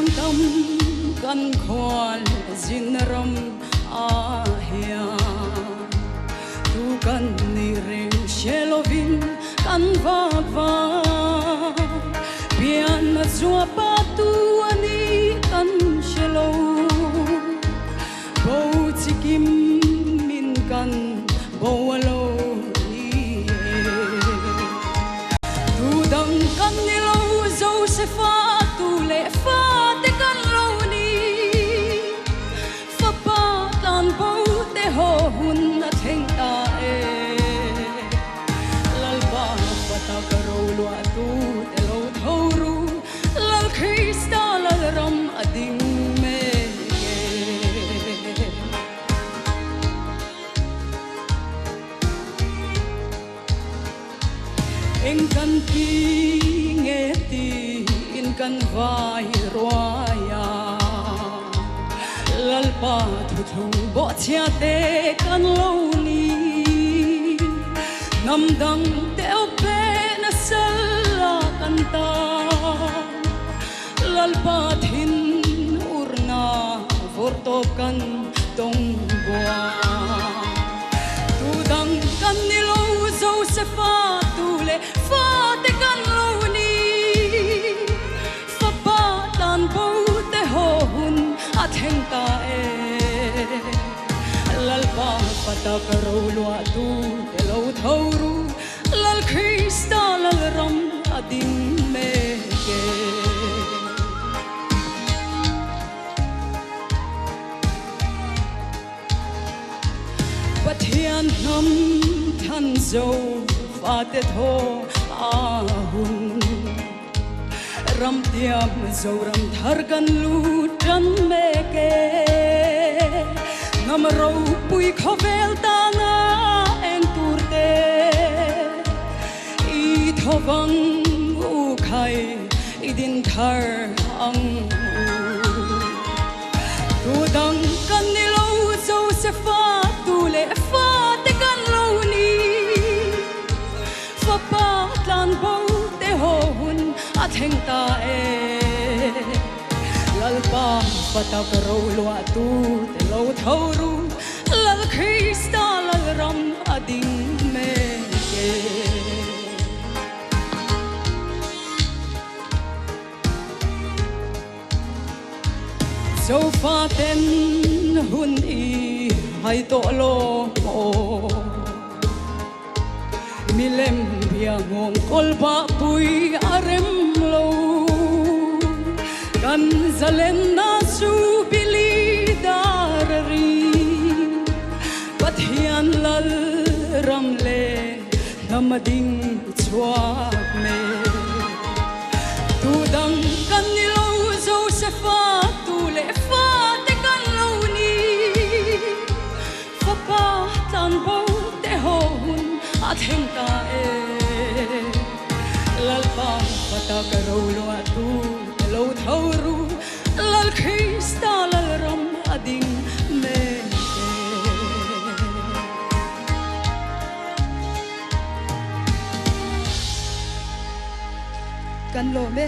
thiang tâm căn khoan zin ram a hia tu kan ni reng shelovin kan va va pian na zua pa tu ani kan shelo bo chikim min kan bo alo ni tu dang kan ni lo Josepha tu le fa te kan lo ni fa pa tan bo te ho hun na theng ta e lal ba pata karo lo tu te lo thoru lal khista lal ram ading me eng kan pi nghe tin kan vai roya lal pa thu thu bo chia te kan lo ni nam dang te pe na sala kan ta lal pa thin urna vorto kan tong boa tu dang kan ni lo Josepha tu le fa te kan lo ni fa pa tan bo te ho hun a theng ta e lal pa pata karo lo tu te lo thoru lal khista lal ram ading me ke pathian nam than zo fa te tho a hun ram tiam zo ram thar kan lu tan me ke nam ro pui khovel ta na en tur te i thovang u khai i din thar ang tu dang kan ni lo Josepha tu le fa te kan lo ni fa pa tlan bo te ho hun a theng ta e lal pa pata karo lo tu te lo thoru lal khista lal ram ading me ke so fa ten hun i hai to lo mo milem bia ngong kol ba pui arem lo kan zalen na su bili darari pathian lal ram le namading chwa me tu dang kan ni lo Josepha tu le fa te kan lo ni fa pa tan bo te ho hun a theng ta e lal pa pata karo lo tu te lo thoru lal khista lal ram ading me kan lo me